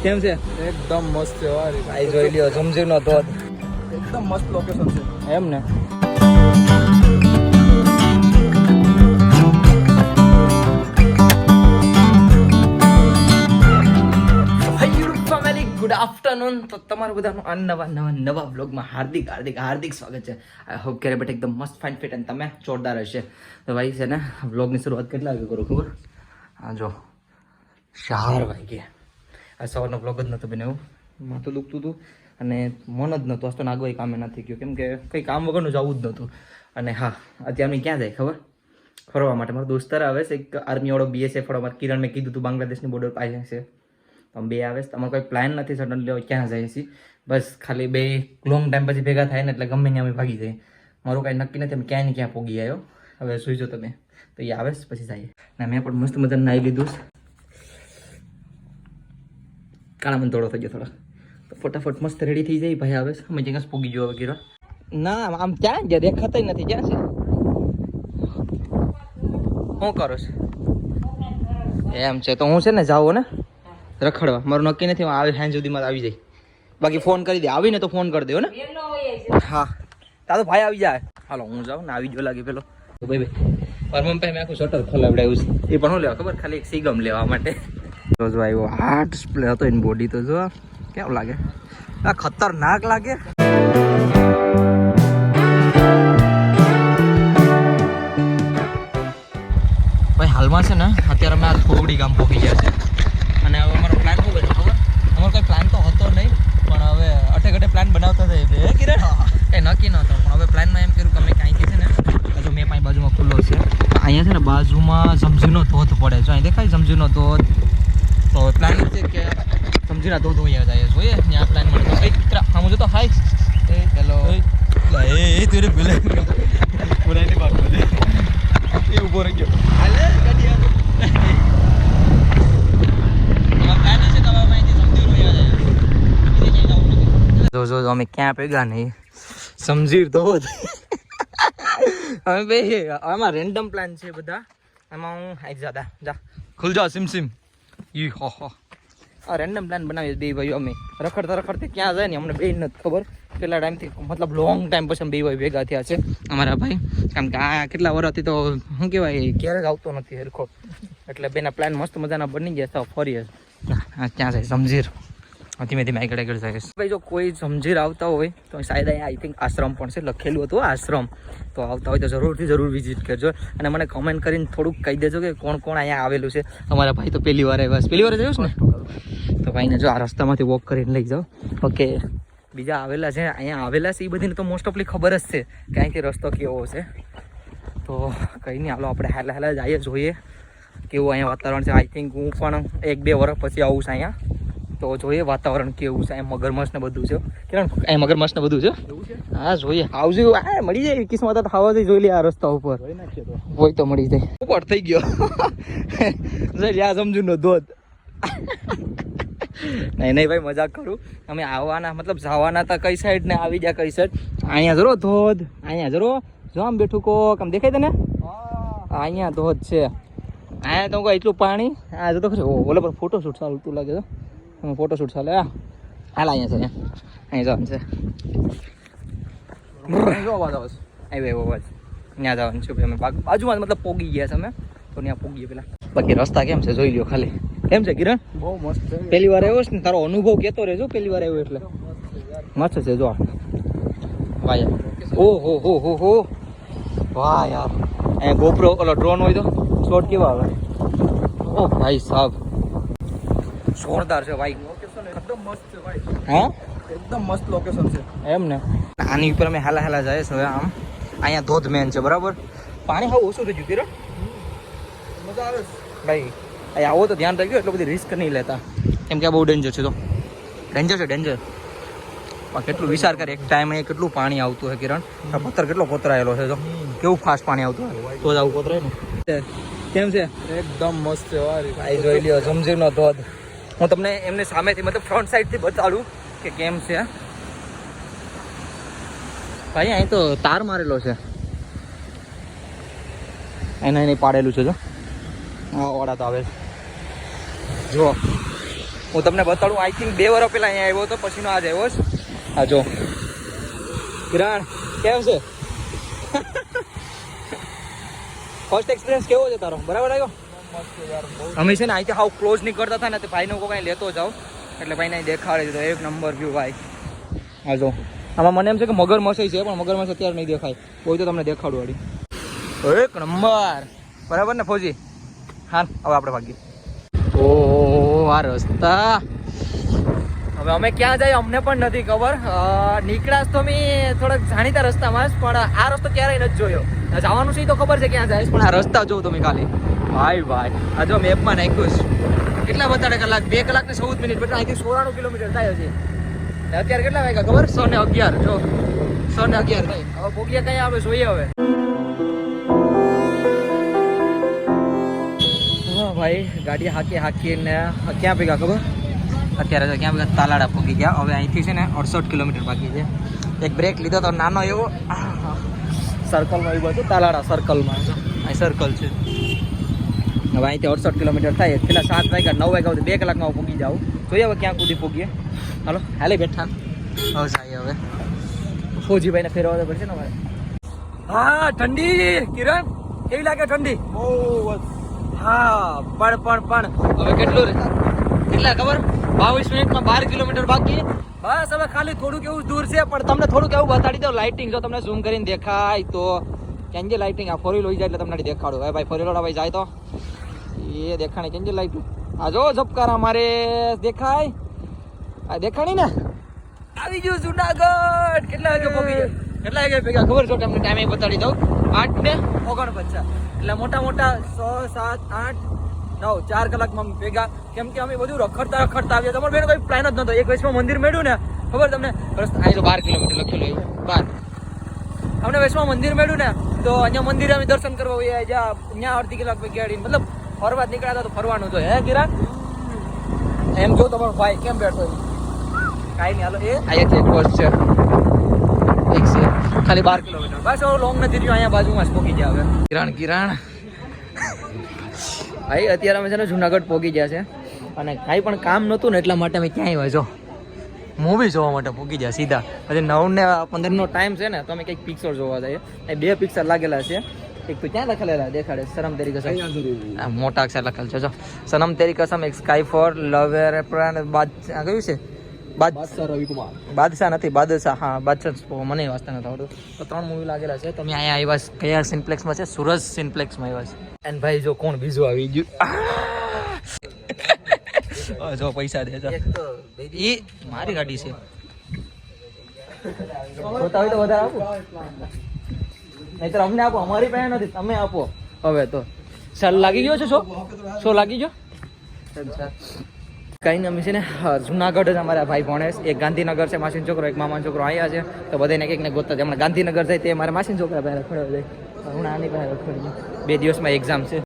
કેમ છે? એકદમ મસ્ત છે વારી ભાઈ જોઈ લ્યો જમજીરનો ધોધ. એકદમ મસ્ત લોકેશન છે એમ ને. Good afternoon. તો તમારું બધાનું નવા વ્લોગમાં હાર્દિક સ્વાગત છે. આઈ હોપ કે બેટા એકદમ મસ્ત ફાઇન ફિટ અને તમે જોરદાર હશે. તો ભાઈ છે ને વ્લોગની શરૂઆત કેટલા વાગે કરું ખબર? હા જો 4 વાગે. આ સવારનો વ્લોગ જ નહોતો બનાવ્યો, માથું દુખતું હતું અને મન જ નહોતું. આજ તો નાગવાઈ કામે નથી ગયું કેમ કે કંઈ કામ વગરનું જવું જ નહોતું. અને હા, અત્યારે ક્યાં જાય ખબર? ફરવા માટે. મારો દોસ્તાર આવે છે એક આર્મીવાળો BSF વાળો. મારા કિરણ મેં કીધું હતું બાંગ્લાદેશની બોર્ડર પાસે છે. તો બે આવે છે. તમારો કોઈ પ્લાન નથી સડનલી ક્યાં જાય છે. બસ ખાલી બે લોંગ ટાઈમ પછી ભેગા થાય ને એટલે ગમે ત્યાં અમે ભાગી જાય. મારું કાંઈ નક્કી નથી, અમે ક્યાં ને ક્યાં પોગી આવ્યો. હવે સુઈજો તમે. તો એ આવે પછી જઈએ. ને મેં પણ મસ્ત મજાનું નાહી લીધું. કાળા મને થોડો થઈ ગયો થોડા. તો ફટાફટ મસ્ત રેડી થઈ જાય. ભાઈ આવે છે, અમે જ્યાં પોગી ગયો વગેરે. ના આમ ક્યાં ગયા? દેખાતા નથી. ક્યાં છે? શું કરો છો? એમ છે તો હું છે ને જાઉં ને રખડવા. મારું નક્કી નથી, આવે સાંજ સુધીમાં આવી જાય. બાકી ફોન કરી દે. આવીને તો ફોન કરી દો ને. હા તારો ભાઈ આવી જાય. હાલો હું જાઉં ને. આવી જો લાગે પેલો ભાઈ મારા મમ્મી મેં આખું શટર ખોલાવડાવ્યું છે. એ પણ શું લેવા ખબર? ખાલી એક સીગમ લેવા માટે. તો જો આવ્યો આ ડિસ્પ્લે હતો એની બોડી. તો જો કેવું લાગે? આ ખતરનાક લાગે. ભાઈ હાલમાં છે ને અત્યારે અમે આ થોડી ગામ પહોંચી ગયા છે. અને હવે અમારો પ્લાન શું બન્યો ખબર? અમારો કોઈ પ્લાન તો હતો નહીં, પણ હવે અઠે પ્લાન બનાવતા હતા બે કિરણ. કંઈ નક્કી નહોતો, પણ હવે પ્લાનમાં એમ કર્યું કે અમે કાંઈથી છે ને હજુ મેં પાંચ બાજુમાં ખુલ્લો છે. અહીંયા છે ને બાજુમાં જમજીરનો ધોધ પડે છે. અહીં દેખાય જમજીરનો ધોધ. તો પ્લાન છે કે જમજીરના ધોધ અહીંયા જાય જોઈએ ત્યાં પ્લાન મળે. તો આમ જો તો હાય હેલો એ તું પેલે પુરાની વાત બોલે એ ઊભો રહી ગયો. હાલે ગાડી જો અમે ક્યાં ભેગા નહીં. સમજીર ધોધ. અમે બે આમાં રેન્ડમ પ્લાન છે બધા. એમાં હું આઈ જા જા ખુલ જા સિમ ઈ હો આ રેન્ડમ પ્લાન બનાવીએ બે ભાઈઓ. અમે રખડતા ક્યાં જાય ને અમને બે નથી ખબર. કેટલા ટાઈમથી મતલબ લોંગ ટાઈમ પછી બે ભાઈ ભેગા થયા છે અમારા ભાઈ. કારણ કે આ કેટલા વર્ષથી તો શું કહેવાય ક્યારેક આવતો નથી હરખો. એટલે બેના પ્લાન મસ્ત મજાના બની ગયા તો ફરીએ. ક્યાં જાય? સમજીર. ધીમે ધીમે આગળ જાય. ભાઈ જો કોઈ સમજીર આવતા હોય તો શાયદ અહીંયા આઈ થિંક આશ્રમ પણ છે, લખેલું હતું આશ્રમ. તો આવતા હોય તો જરૂર વિઝિટ કરજો. અને મને કમેન્ટ કરીને થોડુંક કહી દેજો કે કોણ અહીંયા આવેલું છે. અમારા ભાઈ તો પહેલી વાર આવ્યા. પહેલી વાર જોયું છે ને? તો ભાઈને જો આ રસ્તામાંથી વોક કરીને લઈ જાઓ. ઓકે બીજા આવેલા છે અહીંયા આવેલા છે એ બધીને તો મોસ્ટ ઓફલી ખબર જ છે કે અહીંથી રસ્તો કેવો છે. તો કંઈ નહીં, હાલો આપણે હાલા જઈએ જોઈએ કેવું અહીંયા વાતાવરણ છે. આઈ થિંક હું પણ 1-2 વર્ષ પછી આવું છું અહીંયા. તો જોઈએ વાતાવરણ કેવું છે. અહીંયા મગરમચ્છ ને બધું છે. કિરણ અહીંયા મગરમચ્છ ને બધું છે. હા જોઈએ આવજો. આ મળી જાય કિસ્મત તો ખાવાથી જોઈ લે. આ રસ્તા ઉપર હોય તો મળી જાય. ઉપર થઈ ગયો આ સમજુનો ધોધ. નહીં ભાઈ મજાક કરું. અમે આવવાના મતલબ જવાના હતા કઈ સાઈડ ને આવી ગયા કઈ સાઈડ. અહીંયા જરો ધોધ. અહીંયા જરો જો આમ બેઠું કોક આમ દેખાય તને? અહીંયા ધોધ છે. અહીંયા તો કોઈ એટલું પાણી. આ જતો ખરે ઓલો પર ફોટોશૂટ ચાલતું લાગે છે. ફોટોશૂટ ચાલે. હાલ અહીંયા છે. અહીંયા જવાનું છે. અવાજ આવે છે. આવ્યો અવાજ. ત્યાં જવાનું છે. અમે બાજુમાં મતલબ પોગી ગયા છે અમે. તો ત્યાં પોગીએ પેલા. બાકી રસ્તા કેમ છે જોઈ લ્યો ખાલી. કેમ છે કિરણ? બહુ મસ્ત છે. પહેલી વાર આવ્યો છે ને? તારો અનુભવ કહેતો રહેજો. પહેલી વાર આવ્યો એટલે મસ્ત છે. જો વાહ યાર. ઓહો વાહ યાર. અહીંયા ગોપ્રો ઓલો ડ્રોન હોય તો શોટ કેવા આવે? ઓ ભાઈ સાહેબ જોરદાર છે ભાઈ. લોકેશન એકદમ મસ્ત છે ભાઈ. હા એકદમ મસ્ત લોકેશન છે. એમ ને આની ઉપર અમે હાલા જાય છે. હવે આમ અહીંયા ધોધ મેન છે બરાબર. પાણી હાવ ઓછું થઈ ગયું કિરણ. મજા આવે ભાઈ. અહીંયા આવો તો ધ્યાન રાખજો. એટલું બધી રિસ્ક નહીં લેતા કેમ કે આ બહુ ડેન્જર છે. તો ડેન્જર છે ડેન્જર. પણ કેટલું વિચાર કરે એક ટાઈમ અહીંયા કેટલું પાણી આવતું હોય કિરણ. પથ્થર કેટલો કોતરાયેલો છે. તો કેવું ફાસ્ટ પાણી આવતું હોય તો જ આવું કોતરાય ને. કેમ છે? એકદમ મસ્ત છે ભાઈ. જોઈ લ્યો જમજીરનો ધોધ. હું તમને એમને સામેથી મતલબ ફ્રન્ટ સાઈડથી બતાડું કે કેમ છે. ભાઈ અહીં તો તાર મારેલો છે. એને પાડેલું છે. જો ઓડા તો આવે જો હું તમને બતાડું. આઈ થિંક 2 વર્ષ પહેલા અહીંયા આવ્યો હતો, પછીનો આજ આવ્યો છે. હા જો કિરણ કેમ છે? ફર્સ્ટ એક્સપિરિયન્સ કેવો છે તારો? બરાબર આવ્યો? મસ્ત યાર બહુ અમે છે ને અહીંથી હાવ ક્લોઝ નહીં કરતા થાય ને તો ભાઈનો કોઈ લેતો જાવ એટલે ભાઈને અહીં દેખાડે છે. તો એક નંબર વ્યૂ ભાઈ. હા જો આમાં મને એમ છે કે મગરમચ્છ છે પણ મગરમચ્છ અત્યારે નહીં દેખાય. કોઈ તો તમને દેખાડું વાળી. એક નંબર બરાબર ને ફોજી? હા હવે આપણે ભાગીએ. ઓહો આ રસ્તા હવે અમે ક્યાં જાય અમને પણ નથી ખબર. નીકળ્યા તો મેં થોડાક જાણીતા રસ્તામાં જ, પણ આ રસ્તો ક્યારેય નથી જોયો. જવાનું છે તો ખબર છે ક્યાં જાય, પણ આ રસ્તા જોઉં તમે ખાલી. ભાઈ ભાઈ આ જો મેપમાં નાખ્યું છે. કેટલા બતાડે કલાક? 2 કલાક ને 14 મિનિટ. એટલે અહીંથી 96 કિલોમીટર થાય છે. અત્યારે કેટલા વાગ્યા ખબર? 111. જો 111 થાય. હવે પોગીએ કઈ આવે જોઈએ હવે. ભાઈ ગાડી હાકીને ક્યાં ભેગા ખબર? અત્યારે તો ક્યાં ભેગા તાલાડા પોગી ગયા. હવે અહીંથી છે ને 68 કિલોમીટર બાકી છે. એક બ્રેક લીધો તો નાનો એવો સર્કલમાં એવું હતું. તાલાડા સર્કલમાં અહીં સર્કલ છે. હવે અહીંથી 68 કિલોમીટર થાય. પેલા 7 વાગ્યા 9 વાગ્યા સુધી 2 કલાકમાં પૂગી જાવ. જોઈએ હવે ક્યાં સુધી પૂગીએ. હાલો હાલે બેઠા હવે સાઈ. હવે ફોજીભાઈને ફેરવા પડશે ને મારે. હા ઠંડી કિરણ કેવી લાગે? ઠંડી બહુ હા પણ હવે કેટલું રે? કેટલા ખબર? 22 મિનિટમાં 12 કિલોમીટર બાકી. બસ હવે ખાલી થોડુંક એવું દૂર છે, પણ તમને થોડુંક એવું બતાડી દઉં. લાઇટિંગ જો તમને ઝૂમ કરીને દેખાય તો કેમ જે લાઇટિંગ આ 4 વ્હીલ હોય જાય એટલે તમને દેખાડું. હવે ભાઈ 4 વ્હીલર ભાઈ જાય તો એ દેખાણી કેમ જે લાઇટિંગ આ જો ઝબકારા મારે દેખાય. આ દેખાણી ને આવી ગયું જુનાગઢ. કેટલા વાગે પહોંચી જાય? કેટલા વાગે ભેગા ખબર? જો તમને ટાઈમે બતાડી દઉં. 8:49. એટલે મોટા 6, 7, 8, 9 4 કલાકમાં ભેગા. કેમ કે અમે બધું રખડતા આવ્યા. તમારે બેનો કોઈ પ્લાન જ નહોતો. એક વૈષ્ણવ મંદિર મળ્યું ને ખબર તમને? અહીં તો 12 કિલોમીટર લખેલું એવું 12. અમને વૈષ્ણવ મંદિર મળ્યું ને તો અહીંયા મંદિરે અમે દર્શન કરવા હોઈએ. ત્યાં અડધી કલાક ગાડી મતલબ ફરવા જ નીકળ્યા હતા તો ફરવાનું જોઈએ. હે કિરણ એમ જો તમારો ભાઈ કેમ બેઠો? કાંઈ નહીં હાલો. એ અહીંયા ચેક પોસ્ટ છે એક છે ખાલી 12 કિલોમીટર. બસ હવે લોંગ નથી રહ્યું. અહીંયા બાજુમાં જ પહોંચી ગયા. હવે કિરણ ભાઈ અત્યારે અમે છે ને જુનાગઢ પહોંચી ગયા છે. અને કાંઈ પણ કામ નહોતું ને એટલા માટે અમે ક્યાં આવ્યા છો મૂવી જોવા માટે પહોંચી ગયા સીધા. પછી 9 ને 15નો ટાઈમ છે ને તો અમે કંઈક પિક્ચર જોવા જઈએ. એ 2 પિક્ચર લાગેલા છે. એક તો ક્યાં લખેલા દેખાડે? સનમ તેરી કસમ. મોટા અક્ષર લખેલ છે જો સનમ તેરી કસમ, એક સ્કાય ફોર, લવ એરપ્લેન, બાદશાહ કયું છે? બાદશાહ રવિકુમાર. બાદશાહ નથી બાદશાહ. હા બાદશાહ મને વાંચતા નથી આવડતું. તો 3 મૂવી લાગેલા છે. તમે અહીંયા આવ્યા છે કયા સિનપ્લેક્સમાં છે? સુરજ સિનપ્લેક્સમાં આવ્યા છે. એન્ડ ભાઈ જો કોણ બીજું આવી ગયું. જો પૈસા દે એ મારી ગાડી છે. જોતા હોય તો વધારે આપો, નહીતર અમને આપો. અમારી પાસે નથી, તમે આપો. હવે તો ચાલ લાગી ગયો છે. શો લાગી ગયો? કઈ અમે છે ને જુનાગઢ જ અમારા ભાઈ ભણેશ. એક ગાંધીનગર છે માસીનો છોકરો, એક મામાનો છોકરો અહીંયા છે. તો બધાને કંઈક ને ગોતતા હમણાં ગાંધીનગર જાય તે મારા માસીના છોકરા પાસે રખડવા જાય. હું આની પાસે રખડી 2 દિવસમાં એક્ઝામ છે.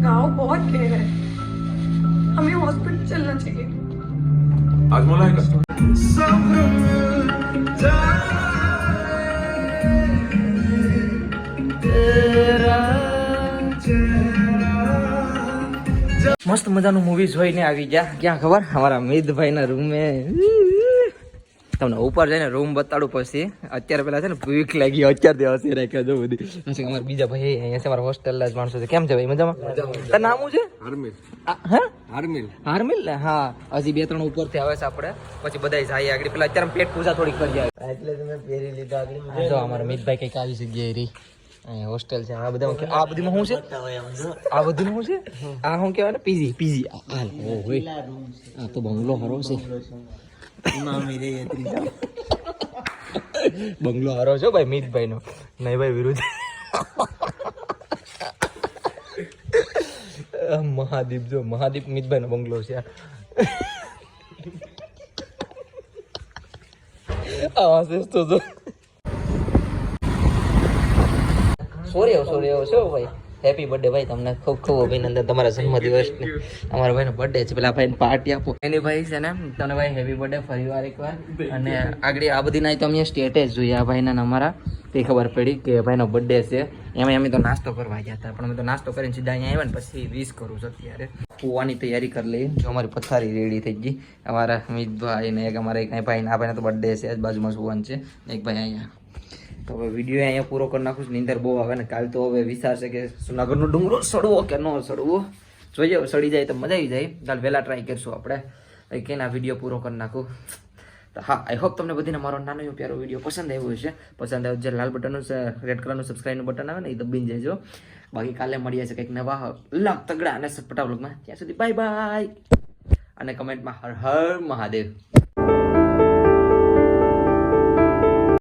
गाँव बहुत देर है, हमें हॉस्पिटल चलना चाहिए. आजमा लाएगा મસ્ત મજાનું મૂવી જોઈને આવી ગયા. ક્યાં ખબર? અમારા મિતભાઈના રૂમે. તમને ઉપર જઈને રૂમ બતાડું પછી. અત્યારે પેલા છે ને ભૂખ લાગી, અત્યારથી હસી રાખ્યા જો બધી. અમારા બીજા ભાઈ અહીંયા છે, અમારા હોસ્ટેલના જ માણસો છે. કેમ છે ભાઈ? મજામાં? તારું નામ શું છે? હાર્મિલ. હે હાર્મિલ ને? હા હજી 2-3 ઉપરથી આવે છે. આપણે પછી બધા જાય આગળ. પેલા અત્યારે પેટ પૂજા થોડીક કરી આવે એટલે તમે પહેરી લીધા આગળ. જો અમારા મિતભાઈ કઈક આવી જગ્યાએ રહી. અહીંયા હોસ્ટેલ છે. આ બધા આ બધીમાં શું છે? આ બધું શું છે? આ શું કહેવાય ને? પીજી. આ તો બંગલો હારો છે. બંગલો હારો છો ભાઈ મિતભાઈ નો. નહીં ભાઈ વિરુદ્ધ. મહાદીપ જો મહાદીપ મિતભાઈ નો બંગલો છે. સોરી ભાઈ હેપી બર્થડે ભાઈ, તમને ખૂબ ખૂબ અભિનંદન તમારા જન્મદિવસની. અમારા ભાઈનો બર્થડે છે, પેલા ભાઈને પાર્ટી આપો. એની ભાઈ છે ને તને ભાઈ હેપી બર્થડે ફરી વાર એકવાર. અને આગળ આ બધી નાઈ તો અમે સ્ટેટસ જોઈએ આ ભાઈના ને અમારા, તે ખબર પડી કે ભાઈનો બર્થડે છે. એમાં અમે તો નાસ્તો કરવા ગયા હતા, પણ અમે તો નાસ્તો કરીને સીધા અહીંયા આવ્યા ને પછી વિશ કરું છું. અત્યારે કૂવાની તૈયારી કરી લઈએ. જો અમારી પથારી રેડી થઈ ગઈ. અમારા અમિતભાઈ ને એક અમારા એક ભાઈ ના ભાઈને તો બર્થડે છે, બાજુમાં સુવાનું છે, એક ભાઈ અહીંયા. તો હવે વિડીયો અહીંયા પૂરો કરી નાખું છું. નીંદર બહુ આવે ને કાલ તો હવે વિચારશે કે જુનાગઢનો ડુંગરો સડવો કે ન સડવો. જોઈએ સડી જાય તો મજા આવી જાય. કાલ વહેલા ટ્રાય કરીશું આપણે કે ના વિડીયો પૂરો કરી નાખું. તો હા, આઈ હોપ તમને બધીને મારો નાનો એવો પ્યારો વિડીયો પસંદ આવ્યો હશે. પસંદ આવ્યો જે લાલ બટનનું રેડ કલરનું સબસ્ક્રાઈબનું બટન આવે ને એ દબીને જજો. બાકી કાલે મળીએ છીએ કંઈક નવા લગ તગડા અને સટપટા વ્લોગમાં. ત્યાં સુધી બાય બાય અને કમેન્ટમાં હર હર મહાદેવ.